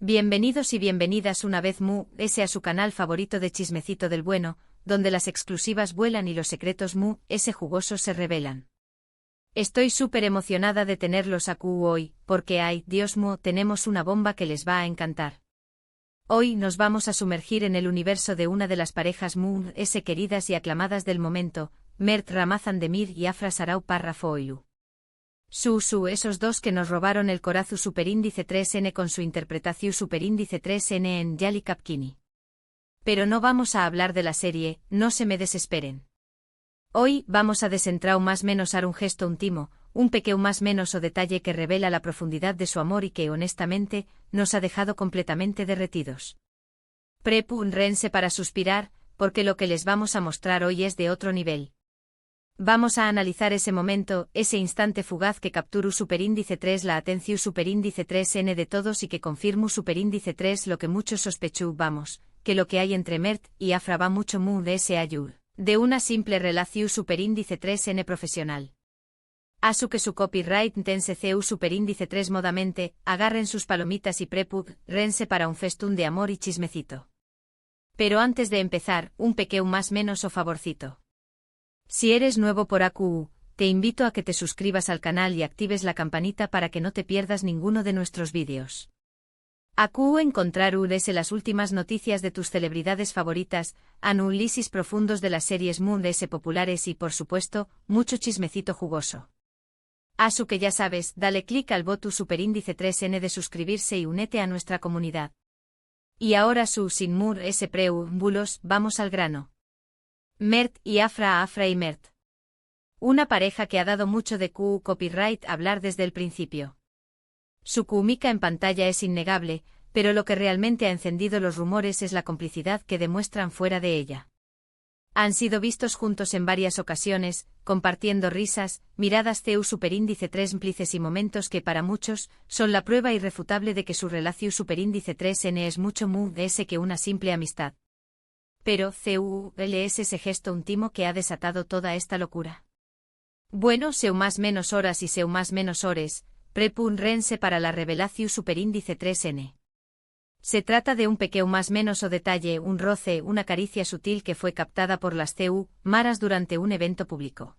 Bienvenidos y bienvenidas una vez ese a su canal favorito de Chismecito del Bueno, donde las exclusivas vuelan y los secretos ese jugosos se revelan. Estoy súper emocionada de tenerlos aquí hoy, porque Dios tenemos una bomba que les va a encantar. Hoy nos vamos a sumergir en el universo de una de las parejas ese queridas y aclamadas del momento, Mert Ramazan Demir y Afra Sarau Parrafoilu. Esos dos que nos robaron el corazón superíndice 3N con su interpretación superíndice 3N en Yali Kapkini. Pero no vamos a hablar de la serie, no se me desesperen. Hoy vamos a desentrar más menos un gesto íntimo, un pequeño más menos o detalle que revela la profundidad de su amor y que honestamente, nos ha dejado completamente derretidos. Prepúrense para suspirar, porque lo que les vamos a mostrar hoy es de otro nivel. Vamos a analizar ese momento, ese instante fugaz que capturó superíndice 3 la atención superíndice 3N de todos y que confirmó superíndice 3 lo que muchos sospechó que lo que hay entre Mert y Afra va mucho de ese ayud, de una simple relación superíndice 3N profesional. Que su copyright tense CU superíndice 3 modamente, agarren sus palomitas y rense para un festún de amor y chismecito. Pero antes de empezar, un pequeño más menos o favorcito. Si eres nuevo por AQ, te invito a que te suscribas al canal y actives la campanita para que no te pierdas ninguno de nuestros vídeos. AQ encontrar las últimas noticias de tus celebridades favoritas, análisis profundos de las series populares y por supuesto, mucho chismecito jugoso. Que ya sabes, dale clic al botón superíndice 3N de suscribirse y únete a nuestra comunidad. Y ahora sin preámbulos, vamos al grano. Mert y Afra y Mert. Una pareja que ha dado mucho de copyright hablar desde el principio. Su química en pantalla es innegable, pero lo que realmente ha encendido los rumores es la complicidad que demuestran fuera de ella. Han sido vistos juntos en varias ocasiones, compartiendo risas, miradas superíndice 3 cómplices y momentos que para muchos son la prueba irrefutable de que su relación superíndice 3N es mucho de ese que una simple amistad. Pero es ese gesto íntimo que ha desatado toda esta locura. Bueno, seu más menos horas y seu más menos hores, prepúrense para la revelación superíndice 3N. Se trata de un pequeño más menos o detalle, un roce, una caricia sutil que fue captada por las maras durante un evento público.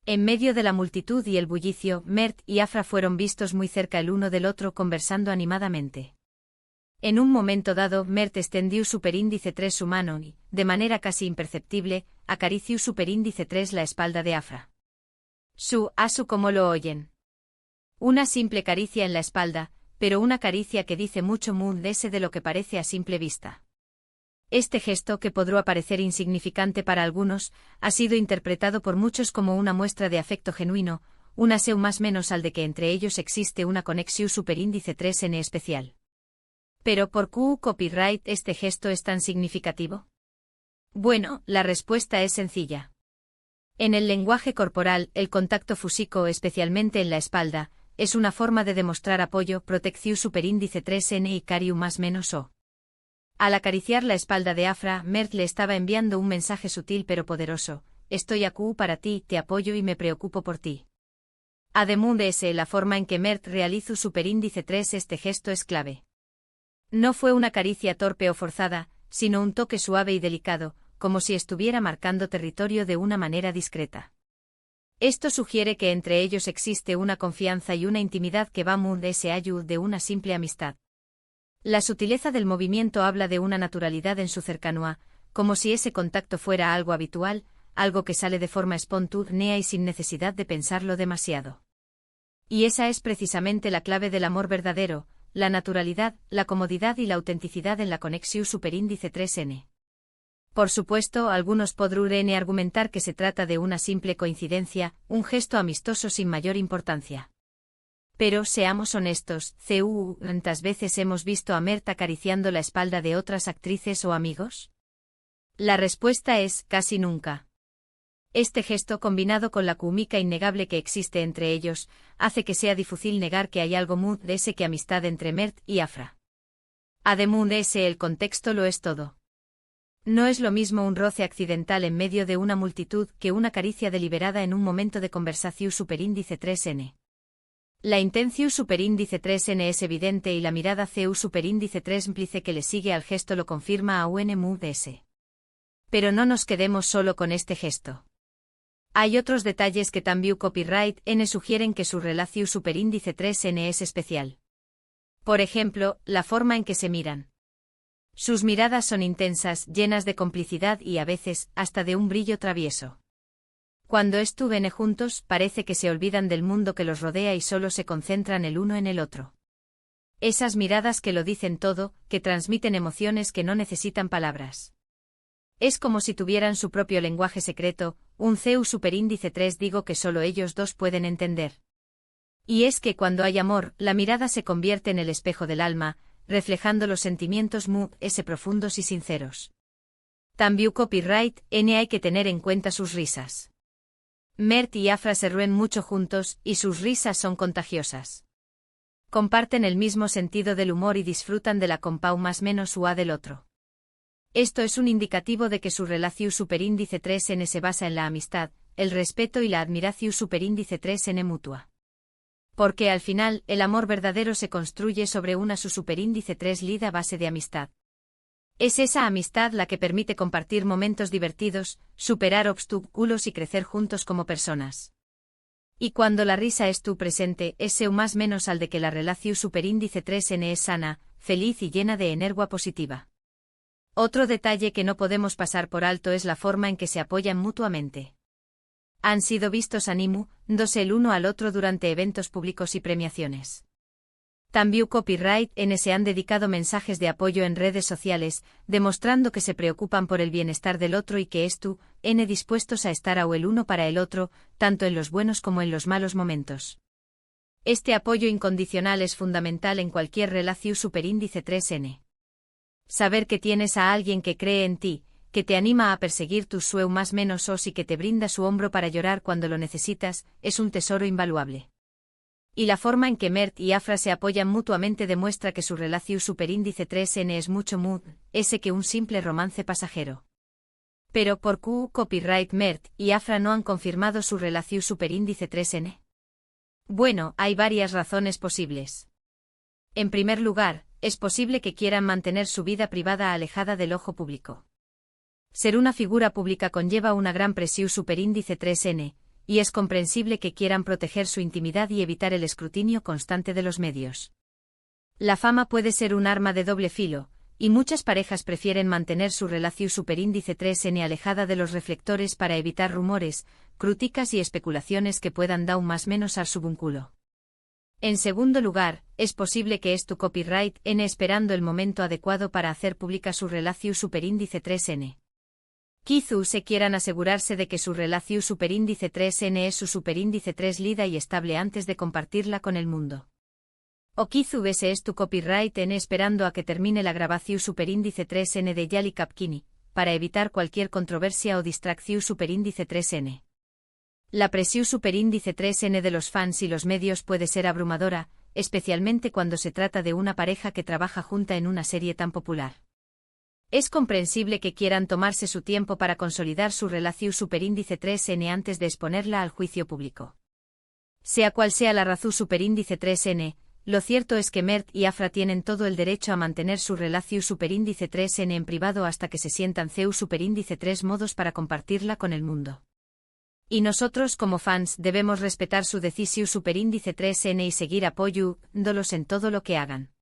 En medio de la multitud y el bullicio, Mert y Afra fueron vistos muy cerca el uno del otro conversando animadamente. En un momento dado, Mert extendió superíndice 3 su mano y, de manera casi imperceptible, acarició superíndice 3 la espalda de Afra. ¿Cómo lo oyen? Una simple caricia en la espalda, pero una caricia que dice mucho de lo que parece a simple vista. Este gesto, que podrá parecer insignificante para algunos, ha sido interpretado por muchos como una muestra de afecto genuino, un seu más menos al de que entre ellos existe una conexión superíndice 3N especial. ¿Pero por qué copyright este gesto es tan significativo? Bueno, la respuesta es sencilla. En el lenguaje corporal, el contacto físico, especialmente en la espalda, es una forma de demostrar apoyo, protección superíndice 3N y cariu más menos o. Al acariciar la espalda de Afra, Mert le estaba enviando un mensaje sutil pero poderoso: estoy aquí para ti, te apoyo y me preocupo por ti. Además de ese, la forma en que Mert realizó superíndice 3 este gesto es clave. No fue una caricia torpe o forzada, sino un toque suave y delicado, como si estuviera marcando territorio de una manera discreta. Esto sugiere que entre ellos existe una confianza y una intimidad que va de ese ayud de una simple amistad. La sutileza del movimiento habla de una naturalidad en su cercanía, como si ese contacto fuera algo habitual, algo que sale de forma espontánea y sin necesidad de pensarlo demasiado. Y esa es precisamente la clave del amor verdadero, la naturalidad, la comodidad y la autenticidad en la conexión superíndice 3N. Por supuesto, algunos podrán argumentar que se trata de una simple coincidencia, un gesto amistoso sin mayor importancia. Pero seamos honestos, ¿cuántas veces hemos visto a Mert acariciando la espalda de otras actrices o amigos? La respuesta es, casi nunca. Este gesto, combinado con la química innegable que existe entre ellos, hace que sea difícil negar que hay algo de ese que amistad entre Mert y Afra. Además de ese, el contexto lo es todo. No es lo mismo un roce accidental en medio de una multitud que una caricia deliberada en un momento de conversación superíndice 3N. La intención superíndice 3n es evidente y la mirada CU superíndice 3 implice que le sigue al gesto lo confirma a UNMUDS. Pero no nos quedemos solo con este gesto. Hay otros detalles que también copyright N sugieren que su relación superíndice 3n es especial. Por ejemplo, la forma en que se miran. Sus miradas son intensas, llenas de complicidad y a veces, hasta de un brillo travieso. Cuando estuvieron juntos, parece que se olvidan del mundo que los rodea y solo se concentran el uno en el otro. Esas miradas que lo dicen todo, que transmiten emociones que no necesitan palabras. Es como si tuvieran su propio lenguaje secreto, un CU superíndice 3 digo que solo ellos dos pueden entender. Y es que cuando hay amor, la mirada se convierte en el espejo del alma, reflejando los sentimientos profundos y sinceros. También copyright N hay que tener en cuenta sus risas. Mert y Afra se ríen mucho juntos, y sus risas son contagiosas. Comparten el mismo sentido del humor y disfrutan de la compau más menos UA del otro. Esto es un indicativo de que su relación superíndice 3n se basa en la amistad, el respeto y la admiración superíndice 3n mutua. Porque al final, el amor verdadero se construye sobre una su superíndice 3 lida base de amistad. Es esa amistad la que permite compartir momentos divertidos, superar obstáculos y crecer juntos como personas. Y cuando la risa es tu presente, es más menos al de que la relación superíndice 3n es sana, feliz y llena de energía positiva. Otro detalle que no podemos pasar por alto es la forma en que se apoyan mutuamente. Han sido vistos animándose el uno al otro durante eventos públicos y premiaciones. También copyright N se han dedicado mensajes de apoyo en redes sociales, demostrando que se preocupan por el bienestar del otro y que N dispuestos a estar el uno para el otro, tanto en los buenos como en los malos momentos. Este apoyo incondicional es fundamental en cualquier relación superíndice 3n. Saber que tienes a alguien que cree en ti, que te anima a perseguir tus sueños más menos y que te brinda su hombro para llorar cuando lo necesitas, es un tesoro invaluable. Y la forma en que Mert y Afra se apoyan mutuamente demuestra que su relación superíndice 3n es mucho ese que un simple romance pasajero. Pero ¿por qué copyright Mert y Afra no han confirmado su relación superíndice 3n? Bueno, hay varias razones posibles. En primer lugar, es posible que quieran mantener su vida privada alejada del ojo público. Ser una figura pública conlleva una gran presión superíndice 3n, y es comprensible que quieran proteger su intimidad y evitar el escrutinio constante de los medios. La fama puede ser un arma de doble filo, y muchas parejas prefieren mantener su relación superíndice 3n alejada de los reflectores para evitar rumores, críticas y especulaciones que puedan dar más menos al su vínculo. En segundo lugar, es posible que tu copyright N esperando el momento adecuado para hacer pública su relación superíndice 3n. Quizá se quieran asegurarse de que su relación superíndice 3n es su superíndice 3 lida y estable antes de compartirla con el mundo. O quizá ese es tu copyright N esperando a que termine la grabación superíndice 3n de Yali Kapkini, para evitar cualquier controversia o distracción superíndice 3n. La presión superíndice 3n de los fans y los medios puede ser abrumadora, especialmente cuando se trata de una pareja que trabaja junta en una serie tan popular. Es comprensible que quieran tomarse su tiempo para consolidar su relación superíndice 3n antes de exponerla al juicio público. Sea cual sea la razón superíndice 3n, lo cierto es que Mert y Afra tienen todo el derecho a mantener su relación superíndice 3n en privado hasta que se sientan CU superíndice 3 modos para compartirla con el mundo. Y nosotros como fans debemos respetar su decisión superíndice 3n y seguir apoyándolos en todo lo que hagan.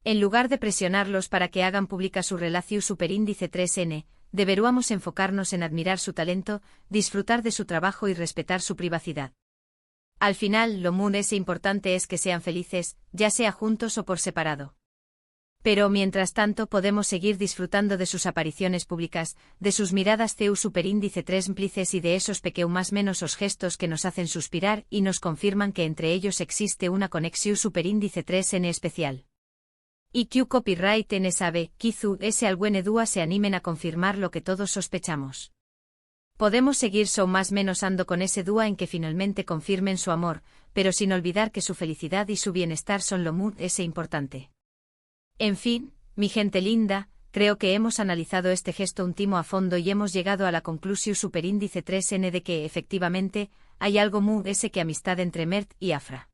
En lugar de presionarlos para que hagan pública su relación superíndice 3n, deberíamos enfocarnos en admirar su talento, disfrutar de su trabajo y respetar su privacidad. Al final, lo importante es que sean felices, ya sea juntos o por separado. Pero mientras tanto podemos seguir disfrutando de sus apariciones públicas, de sus miradas CU superíndice 3 implices y de esos más menos os gestos que nos hacen suspirar y nos confirman que entre ellos existe una conexión superíndice 3n especial. Y Q copyright N sabe, quizá ese alguna dúa se animen a confirmar lo que todos sospechamos. Podemos seguir más menos ando con ese dúa en que finalmente confirmen su amor, pero sin olvidar que su felicidad y su bienestar son lo importante. En fin, mi gente linda, creo que hemos analizado este gesto íntimo a fondo y hemos llegado a la conclusión superíndice 3n de que efectivamente hay algo que amistad entre Mert y Afra.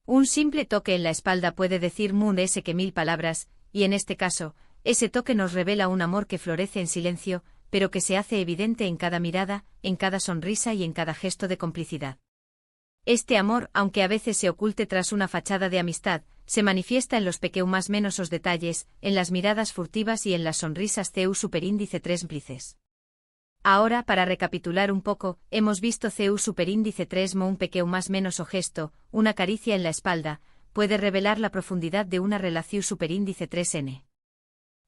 Un simple toque en la espalda puede decir Mood S que 1000 palabras, y en este caso, ese toque nos revela un amor que florece en silencio, pero que se hace evidente en cada mirada, en cada sonrisa y en cada gesto de complicidad. Este amor, aunque a veces se oculte tras una fachada de amistad, se manifiesta en los más menosos detalles, en las miradas furtivas y en las sonrisas CU superíndice 3 plices. Ahora, para recapitular un poco, hemos visto CU superíndice 3 mo un más menos o gesto, una caricia en la espalda, puede revelar la profundidad de una relación superíndice 3N.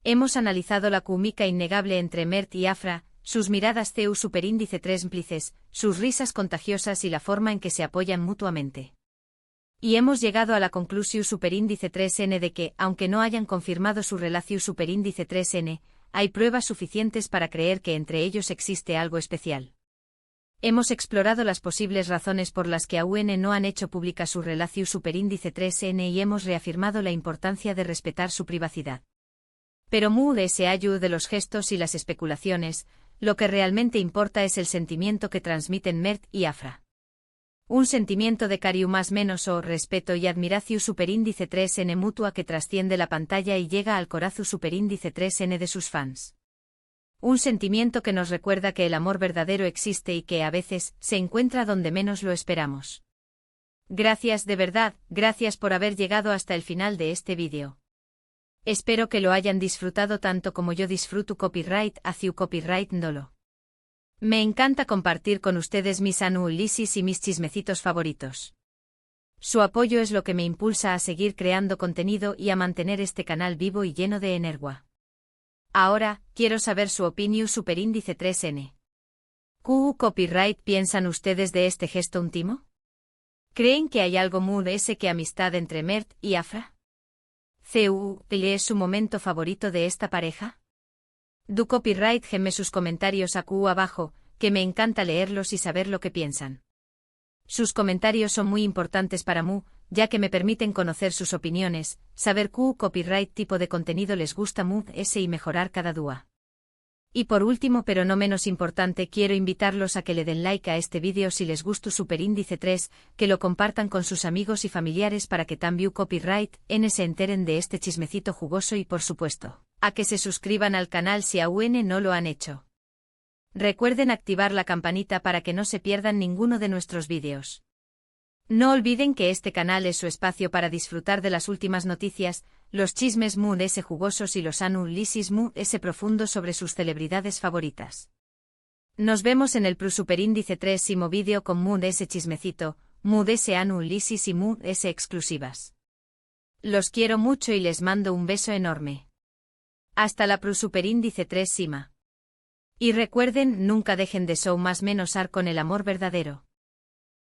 Hemos analizado la química innegable entre Mert y Afra, sus miradas CU superíndice 3 plices, sus risas contagiosas y la forma en que se apoyan mutuamente. Y hemos llegado a la conclusión superíndice 3N de que, aunque no hayan confirmado su relación superíndice 3N, hay pruebas suficientes para creer que entre ellos existe algo especial. Hemos explorado las posibles razones por las que AUN no han hecho pública su relación superíndice 3N y hemos reafirmado la importancia de respetar su privacidad. Pero Mood se ayuda de los gestos y las especulaciones, lo que realmente importa es el sentimiento que transmiten Mert y Afra. Un sentimiento de cariño más menos o respeto y admiración superíndice 3N mutua que trasciende la pantalla y llega al corazón superíndice 3N de sus fans. Un sentimiento que nos recuerda que el amor verdadero existe y que a veces se encuentra donde menos lo esperamos. Gracias de verdad, gracias por haber llegado hasta el final de este vídeo. Espero que lo hayan disfrutado tanto como yo disfruto copyright hacia copyright Ndolo. Me encanta compartir con ustedes mis análisis y mis chismecitos favoritos. Su apoyo es lo que me impulsa a seguir creando contenido y a mantener este canal vivo y lleno de energía. Ahora, quiero saber su opinión superíndice 3N. ¿Qué copyright piensan ustedes de este gesto íntimo? ¿Creen que hay algo Mood S que amistad entre Mert y Afra? ¿Es su momento favorito de esta pareja? Du copyright geme sus comentarios abajo, que me encanta leerlos y saber lo que piensan. Sus comentarios son muy importantes para Mu, ya que me permiten conocer sus opiniones, saber qué copyright tipo de contenido les gusta Mood S y mejorar cada día. Y por último pero no menos importante quiero invitarlos a que le den like a este vídeo si les gustó superíndice 3, que lo compartan con sus amigos y familiares para que también copyright se enteren de este chismecito jugoso y por supuesto, a que se suscriban al canal si aún no lo han hecho. Recuerden activar la campanita para que no se pierdan ninguno de nuestros vídeos. No olviden que este canal es su espacio para disfrutar de las últimas noticias, los chismes Mood S jugosos y los análisis Mood S profundos sobre sus celebridades favoritas. Nos vemos en el superíndice 3º vídeo con Mood S chismecito, Mood S análisis y Mood S exclusivas. Los quiero mucho y les mando un beso enorme. Hasta la superíndice 3 Sima. Y recuerden, nunca dejen de show más menos ar con el amor verdadero.